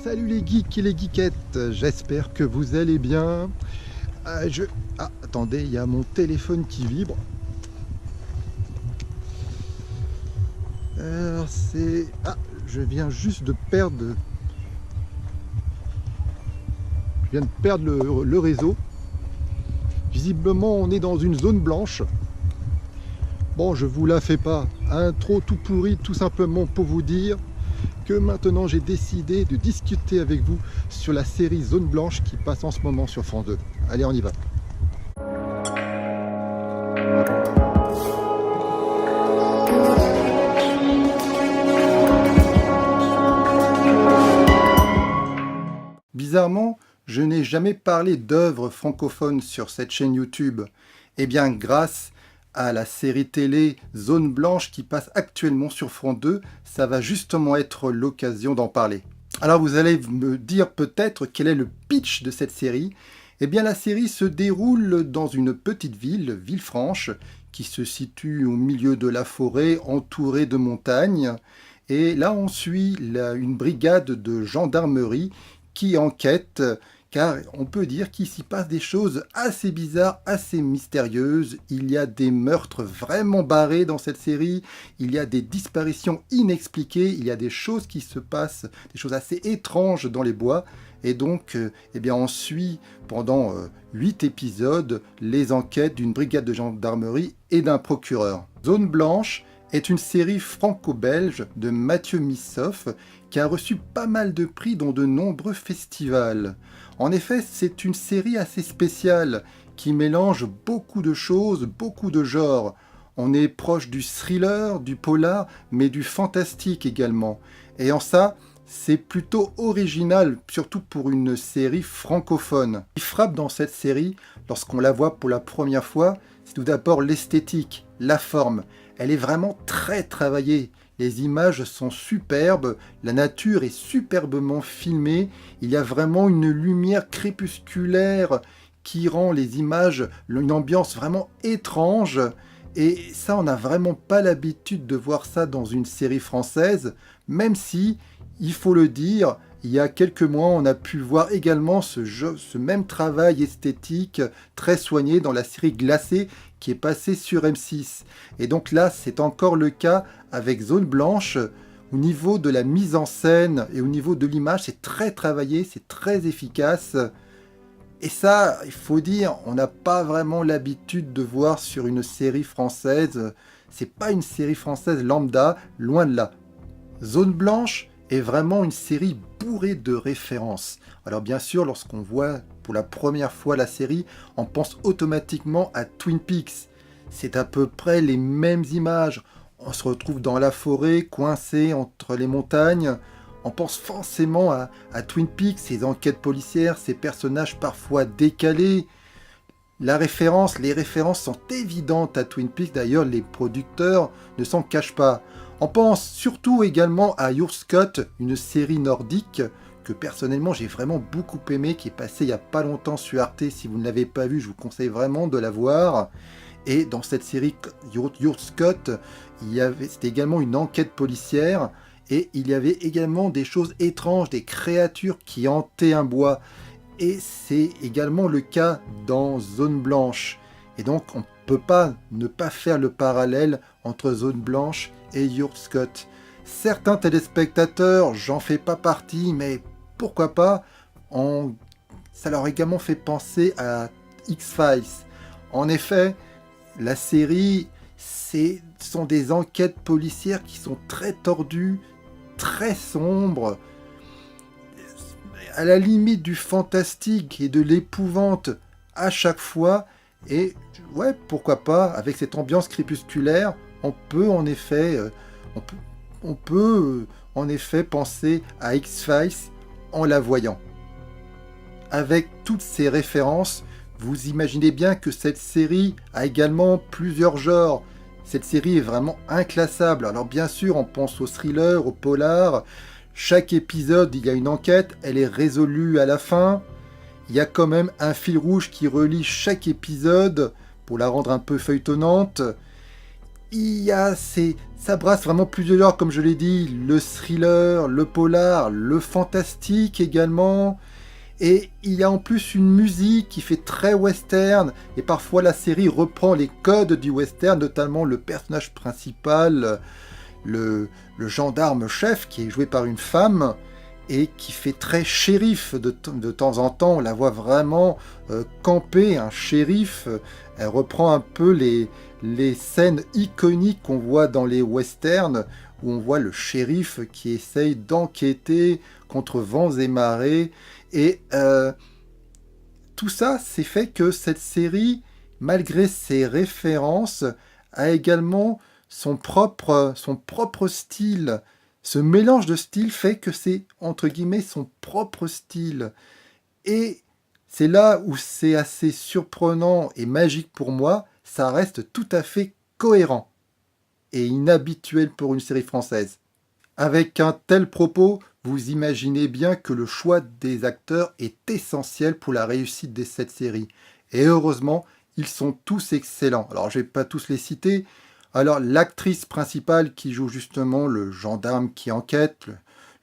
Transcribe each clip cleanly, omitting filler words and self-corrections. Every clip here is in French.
Salut les geeks et les geekettes, j'espère que vous allez bien. Attendez, il y a mon téléphone qui vibre. Alors c'est... je viens juste de perdre... Je viens de perdre le réseau. Visiblement, on est dans une zone blanche. Bon, je vous la fais pas. Intro tout pourri, tout simplement pour vous dire que maintenant j'ai décidé de discuter avec vous sur la série Zone Blanche qui passe en ce moment sur France 2. Allez, on y va. Bizarrement, je n'ai jamais parlé d'œuvres francophones sur cette chaîne YouTube. Eh bien, grâce à la série télé Zone Blanche qui passe actuellement sur France 2, ça va justement être l'occasion d'en parler. Alors vous allez me dire peut-être quel est le pitch de cette série. Eh bien la série se déroule dans une petite ville, Villefranche, qui se situe au milieu de la forêt entourée de montagnes. Et là on suit une brigade de gendarmerie qui enquête, car on peut dire qu'il s'y passe des choses assez bizarres, assez mystérieuses. Il y a des meurtres vraiment barrés dans cette série, il y a des disparitions inexpliquées, il y a des choses qui se passent, des choses assez étranges dans les bois. Et donc, on suit pendant 8 épisodes les enquêtes d'une brigade de gendarmerie et d'un procureur. Zone Blanche est une série franco-belge de Mathieu Missoff qui a reçu pas mal de prix dans de nombreux festivals. En effet, c'est une série assez spéciale qui mélange beaucoup de choses, beaucoup de genres. On est proche du thriller, du polar, mais du fantastique également. Et en ça, c'est plutôt original, surtout pour une série francophone. Ce qui frappe dans cette série, lorsqu'on la voit pour la première fois, c'est tout d'abord l'esthétique, la forme. Elle est vraiment très travaillée. Les images sont superbes, la nature est superbement filmée, il y a vraiment une lumière crépusculaire qui rend les images, une ambiance vraiment étrange. Et ça, on n'a vraiment pas l'habitude de voir ça dans une série française, même si, il faut le dire, il y a quelques mois, on a pu voir également ce même travail esthétique très soigné dans la série Glacé qui est passée sur M6. Et donc là, c'est encore le cas avec Zone Blanche. Au niveau de la mise en scène et au niveau de l'image, c'est très travaillé, c'est très efficace. Et ça, il faut dire, on n'a pas vraiment l'habitude de voir sur une série française. C'est pas une série française lambda, loin de là. Zone Blanche est vraiment une série bourrée de références. Alors bien sûr, lorsqu'on voit pour la première fois la série, on pense automatiquement à Twin Peaks. C'est à peu près les mêmes images. On se retrouve dans la forêt, coincé entre les montagnes. On pense forcément à Twin Peaks, ces enquêtes policières, ces personnages parfois décalés. Les références sont évidentes à Twin Peaks. D'ailleurs, les producteurs ne s'en cachent pas. On pense surtout également à Your Scott, une série nordique que personnellement j'ai vraiment beaucoup aimé, qui est passée il n'y a pas longtemps sur Arte. Si vous ne l'avez pas vue, je vous conseille vraiment de la voir. Et dans cette série Your Scott, c'était également une enquête policière et il y avait également des choses étranges, des créatures qui hantaient un bois. Et c'est également le cas dans Zone Blanche. Et donc on ne peut pas ne pas faire le parallèle entre Zone Blanche et Your Scott. Certains téléspectateurs, j'en fais pas partie, mais pourquoi pas, ça leur a également fait penser à X-Files. En effet, la série, ce sont des enquêtes policières qui sont très tordues, très sombres, à la limite du fantastique et de l'épouvante à chaque fois. Et ouais, pourquoi pas, avec cette ambiance crépusculaire, on peut en effet penser à X-Files en la voyant. Avec toutes ces références, vous imaginez bien que cette série a également plusieurs genres. Cette série est vraiment inclassable. Alors bien sûr, on pense au thriller, au polar. Chaque épisode, il y a une enquête, elle est résolue à la fin. Il y a quand même un fil rouge qui relie chaque épisode pour la rendre un peu feuilletonnante. Ça brasse vraiment plusieurs genres, comme je l'ai dit, le thriller, le polar, le fantastique également. Et il y a en plus une musique qui fait très western, et parfois la série reprend les codes du western, notamment le personnage principal, le gendarme chef, qui est joué par une femme, et qui fait très shérif de temps en temps. On la voit vraiment camper, un shérif. Elle reprend un peu les scènes iconiques qu'on voit dans les westerns, où on voit le shérif qui essaye d'enquêter contre vents et marées. Et tout ça, c'est fait que cette série, malgré ses références, a également son propre style. Ce mélange de styles fait que c'est, entre guillemets, son propre style. Et c'est là où c'est assez surprenant et magique pour moi, ça reste tout à fait cohérent et inhabituel pour une série française. Avec un tel propos, vous imaginez bien que le choix des acteurs est essentiel pour la réussite de cette série. Et heureusement, ils sont tous excellents. Alors, je ne vais pas tous les citer. Alors, l'actrice principale qui joue justement le gendarme qui enquête,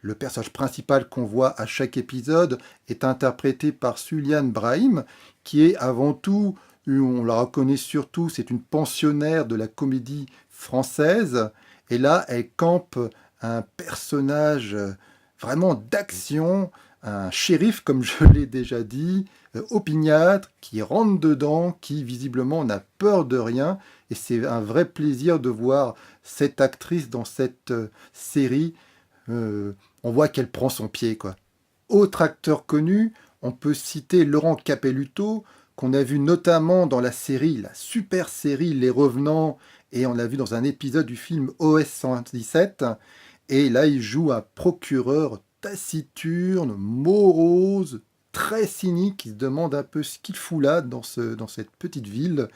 le personnage principal qu'on voit à chaque épisode, est interprété par Suliane Brahim, qui est avant tout, on la reconnaît surtout, c'est une pensionnaire de la comédie française. Et là, elle campe un personnage vraiment d'action, un shérif, comme je l'ai déjà dit, opiniâtre, qui rentre dedans, qui visiblement n'a peur de rien. Et c'est un vrai plaisir de voir cette actrice dans cette série. On voit qu'elle prend son pied, quoi. Autre acteur connu, on peut citer Laurent Capelluto, qu'on a vu notamment dans la série, la super série Les Revenants, et on l'a vu dans un épisode du film OS 117. Et là, il joue un procureur taciturne, morose, très cynique, qui se demande un peu ce qu'il fout là, dans cette petite ville.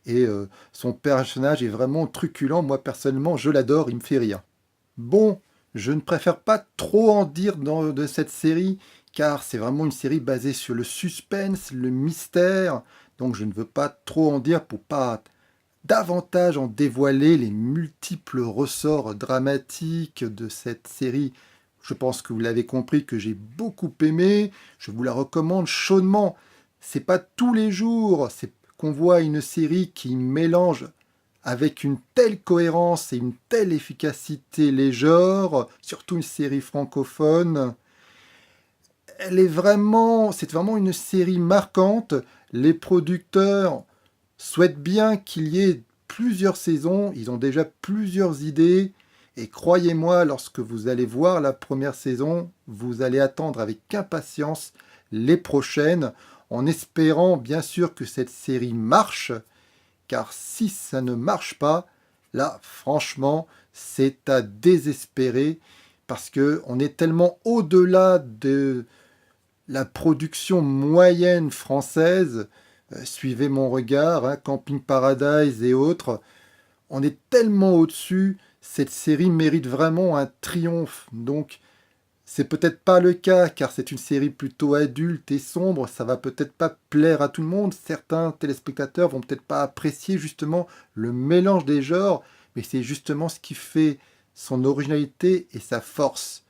Et son personnage est vraiment truculent. Moi, personnellement, je l'adore, il me fait rire. Bon, je ne préfère pas trop en dire de cette série, car c'est vraiment une série basée sur le suspense, le mystère. Donc, je ne veux pas trop en dire pour pas davantage en dévoiler les multiples ressorts dramatiques de cette série. Je pense que vous l'avez compris, que j'ai beaucoup aimé. Je vous la recommande chaudement. C'est pas tous les jours qu'on voit une série qui mélange avec une telle cohérence et une telle efficacité les genres, surtout une série francophone. C'est vraiment une série marquante. Les producteurs souhaitent bien qu'il y ait plusieurs saisons. Ils ont déjà plusieurs idées. Et croyez-moi, lorsque vous allez voir la première saison, vous allez attendre avec impatience les prochaines, en espérant bien sûr que cette série marche. Car si ça ne marche pas, là, franchement, c'est à désespérer. Parce qu'on est tellement au-delà de la production moyenne française. Suivez mon regard, Camping Paradise et autres. On est tellement au-dessus, cette série mérite vraiment un triomphe. Donc, c'est peut-être pas le cas, car c'est une série plutôt adulte et sombre. Ça va peut-être pas plaire à tout le monde. Certains téléspectateurs vont peut-être pas apprécier justement le mélange des genres, mais c'est justement ce qui fait son originalité et sa force.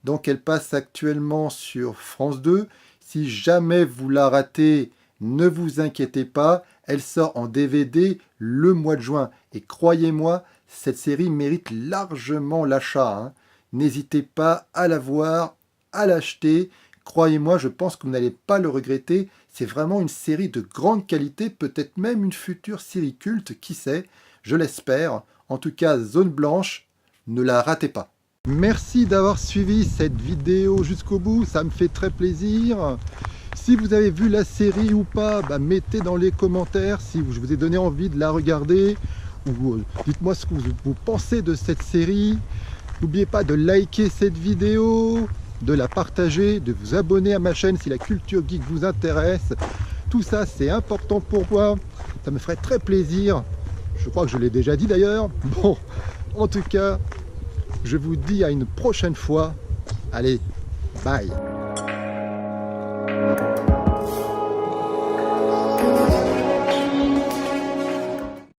Donc, elle passe actuellement sur France 2. Si jamais vous la ratez, ne vous inquiétez pas, elle sort en DVD le mois de juin. Et croyez-moi, cette série mérite largement l'achat. N'hésitez pas à la voir, à l'acheter. Croyez-moi, je pense que vous n'allez pas le regretter. C'est vraiment une série de grande qualité, peut-être même une future série culte, qui sait, je l'espère. En tout cas, Zone Blanche, ne la ratez pas. Merci d'avoir suivi cette vidéo jusqu'au bout, ça me fait très plaisir. Si vous avez vu la série ou pas, mettez dans les commentaires si je vous ai donné envie de la regarder. Ou dites-moi ce que vous pensez de cette série. N'oubliez pas de liker cette vidéo, de la partager, de vous abonner à ma chaîne si la culture geek vous intéresse. Tout ça, c'est important pour moi. Ça me ferait très plaisir. Je crois que je l'ai déjà dit d'ailleurs. Bon, en tout cas, je vous dis à une prochaine fois. Allez, bye!